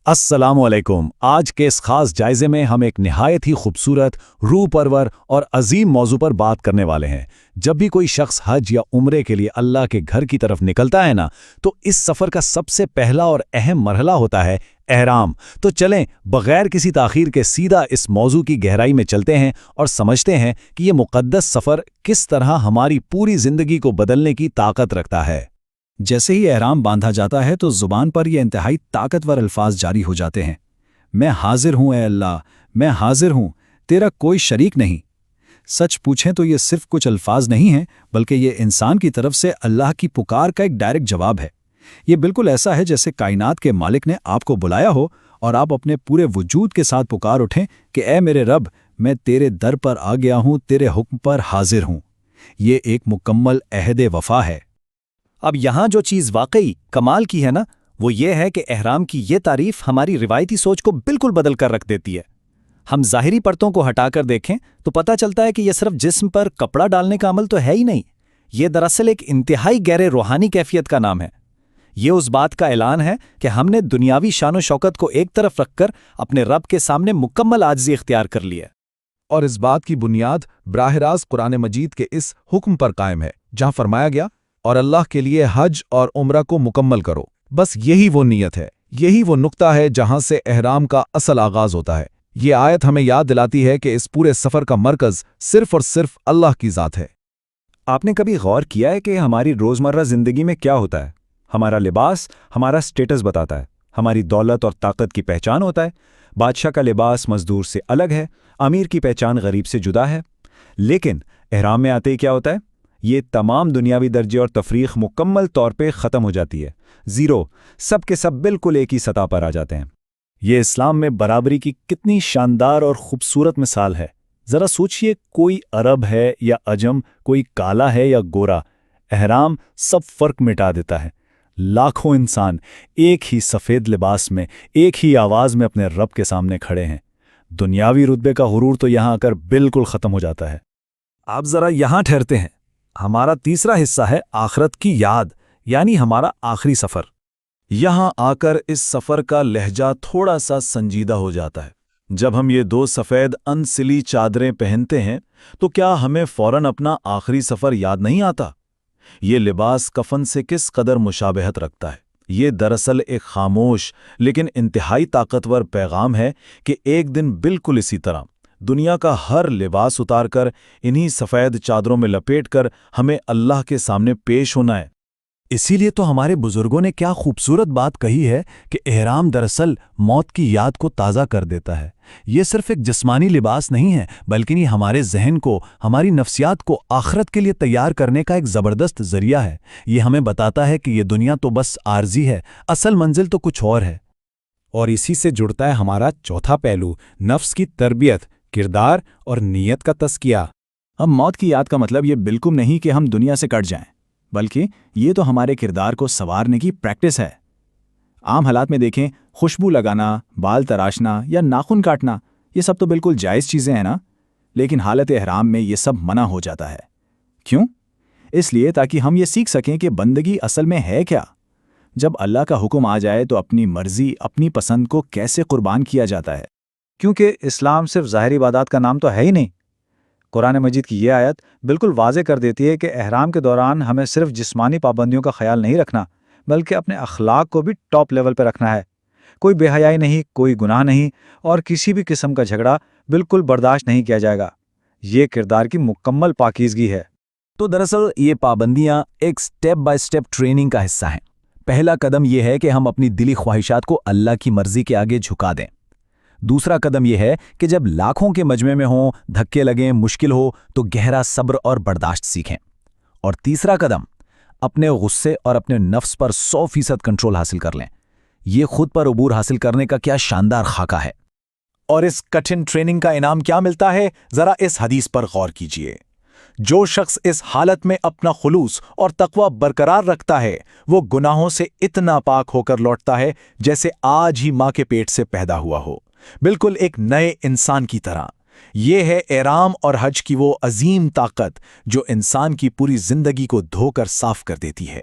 السلام علیکم۔ آج کے اس خاص جائزے میں ہم ایک نہایت ہی خوبصورت، روح پرور اور عظیم موضوع پر بات کرنے والے ہیں۔ جب بھی کوئی شخص حج یا عمرے کے لیے اللہ کے گھر کی طرف نکلتا ہے نا، تو اس سفر کا سب سے پہلا اور اہم مرحلہ ہوتا ہے احرام۔ تو چلیں بغیر کسی تاخیر کے سیدھا اس موضوع کی گہرائی میں چلتے ہیں اور سمجھتے ہیں کہ یہ مقدس سفر کس طرح ہماری پوری زندگی کو بدلنے کی طاقت رکھتا ہے۔ جیسے ہی احرام باندھا جاتا ہے تو زبان پر یہ انتہائی طاقتور الفاظ جاری ہو جاتے ہیں۔ میں حاضر ہوں اے اللہ، میں حاضر ہوں، تیرا کوئی شریک نہیں۔ سچ پوچھیں تو یہ صرف کچھ الفاظ نہیں ہیں، بلکہ یہ انسان کی طرف سے اللہ کی پکار کا ایک ڈائریکٹ جواب ہے۔ یہ بالکل ایسا ہے جیسے کائنات کے مالک نے آپ کو بلایا ہو اور آپ اپنے پورے وجود کے ساتھ پکار اٹھیں کہ اے میرے رب، میں تیرے در پر آ گیا ہوں، تیرے حکم پر حاضر ہوں۔ یہ ایک مکمل عہد وفا ہے۔ اب یہاں جو چیز واقعی کمال کی ہے نا، وہ یہ ہے کہ احرام کی یہ تعریف ہماری روایتی سوچ کو بالکل بدل کر رکھ دیتی ہے۔ ہم ظاہری پرتوں کو ہٹا کر دیکھیں تو پتہ چلتا ہے کہ یہ صرف جسم پر کپڑا ڈالنے کا عمل تو ہے ہی نہیں، یہ دراصل ایک انتہائی گہرے روحانی کیفیت کا نام ہے۔ یہ اس بات کا اعلان ہے کہ ہم نے دنیاوی شان و شوکت کو ایک طرف رکھ کر اپنے رب کے سامنے مکمل عاجزی اختیار کر لی ہے۔ اور اس بات کی بنیاد براہ راست قرآن مجید کے اس حکم پر قائم ہے، جہاں فرمایا گیا اور اللہ کے لیے حج اور عمرہ کو مکمل کرو۔ بس یہی وہ نیت ہے، یہی وہ نقطہ ہے جہاں سے احرام کا اصل آغاز ہوتا ہے۔ یہ آیت ہمیں یاد دلاتی ہے کہ اس پورے سفر کا مرکز صرف اور صرف اللہ کی ذات ہے۔ آپ نے کبھی غور کیا ہے کہ ہماری روزمرہ زندگی میں کیا ہوتا ہے؟ ہمارا لباس ہمارا سٹیٹس بتاتا ہے، ہماری دولت اور طاقت کی پہچان ہوتا ہے۔ بادشاہ کا لباس مزدور سے الگ ہے، امیر کی پہچان غریب سے جدا ہے۔ لیکن احرام میں آتے ہی کیا ہوتا ہے؟ یہ تمام دنیاوی درجے اور تفریق مکمل طور پہ ختم ہو جاتی ہے۔ زیرو، سب کے سب بالکل ایک ہی سطح پر آ جاتے ہیں۔ یہ اسلام میں برابری کی کتنی شاندار اور خوبصورت مثال ہے۔ ذرا سوچئے، کوئی عرب ہے یا عجم، کوئی کالا ہے یا گورا، احرام سب فرق مٹا دیتا ہے۔ لاکھوں انسان ایک ہی سفید لباس میں، ایک ہی آواز میں اپنے رب کے سامنے کھڑے ہیں۔ دنیاوی رتبے کا غرور تو یہاں آ کر بالکل ختم ہو جاتا ہے۔ آپ ذرا یہاں ٹھہرتے ہیں۔ ہمارا تیسرا حصہ ہے آخرت کی یاد، یعنی ہمارا آخری سفر۔ یہاں آ کر اس سفر کا لہجہ تھوڑا سا سنجیدہ ہو جاتا ہے۔ جب ہم یہ دو سفید انسلی چادریں پہنتے ہیں تو کیا ہمیں فوراً اپنا آخری سفر یاد نہیں آتا؟ یہ لباس کفن سے کس قدر مشابہت رکھتا ہے۔ یہ دراصل ایک خاموش لیکن انتہائی طاقتور پیغام ہے کہ ایک دن بالکل اسی طرح دنیا کا ہر لباس اتار کر انہی سفید چادروں میں لپیٹ کر ہمیں اللہ کے سامنے پیش ہونا ہے۔ اسی لیے تو ہمارے بزرگوں نے کیا خوبصورت بات کہی ہے کہ احرام دراصل موت کی یاد کو تازہ کر دیتا ہے۔ یہ صرف ایک جسمانی لباس نہیں ہے، بلکہ یہ ہمارے ذہن کو، ہماری نفسیات کو آخرت کے لیے تیار کرنے کا ایک زبردست ذریعہ ہے۔ یہ ہمیں بتاتا ہے کہ یہ دنیا تو بس عارضی ہے، اصل منزل تو کچھ اور ہے۔ اور اسی سے جڑتا ہے ہمارا چوتھا پہلو، نفس کی تربیت، کردار اور نیت کا تزکیہ۔ اب موت کی یاد کا مطلب یہ بالکل نہیں کہ ہم دنیا سے کٹ جائیں، بلکہ یہ تو ہمارے کردار کو سنوارنے کی پریکٹس ہے۔ عام حالات میں دیکھیں، خوشبو لگانا، بال تراشنا یا ناخن کاٹنا، یہ سب تو بالکل جائز چیزیں ہیں نا، لیکن حالت احرام میں یہ سب منع ہو جاتا ہے۔ کیوں؟ اس لیے تاکہ ہم یہ سیکھ سکیں کہ بندگی اصل میں ہے کیا۔ جب اللہ کا حکم آ جائے تو اپنی مرضی، اپنی پسند کو کیسے قربان کیا جاتا ہے، کیونکہ اسلام صرف ظاہری عبادات کا نام تو ہے ہی نہیں۔ قرآن مجید کی یہ آیت بالکل واضح کر دیتی ہے کہ احرام کے دوران ہمیں صرف جسمانی پابندیوں کا خیال نہیں رکھنا، بلکہ اپنے اخلاق کو بھی ٹاپ لیول پہ رکھنا ہے۔ کوئی بے حیائی نہیں، کوئی گناہ نہیں، اور کسی بھی قسم کا جھگڑا بالکل برداشت نہیں کیا جائے گا۔ یہ کردار کی مکمل پاکیزگی ہے۔ تو دراصل یہ پابندیاں ایک سٹیپ بائی سٹیپ ٹریننگ کا حصہ ہیں۔ پہلا قدم یہ ہے کہ ہم اپنی دلی خواہشات کو اللہ کی مرضی کے آگے جھکا دیں۔ دوسرا قدم یہ ہے کہ جب لاکھوں کے مجمع میں ہوں، دھکے لگیں، مشکل ہو، تو گہرا صبر اور برداشت سیکھیں۔ اور تیسرا قدم، اپنے غصے اور اپنے نفس پر 100% کنٹرول حاصل کر لیں۔ یہ خود پر عبور حاصل کرنے کا کیا شاندار خاکہ ہے۔ اور اس کٹھن ٹریننگ کا انعام کیا ملتا ہے؟ ذرا اس حدیث پر غور کیجئے۔ جو شخص اس حالت میں اپنا خلوص اور تقوی برقرار رکھتا ہے، وہ گناہوں سے اتنا پاک ہو کر لوٹتا ہے جیسے آج ہی ماں کے پیٹ سے پیدا ہوا ہو، بالکل ایک نئے انسان کی طرح۔ یہ ہے احرام اور حج کی وہ عظیم طاقت جو انسان کی پوری زندگی کو دھو کر صاف کر دیتی ہے۔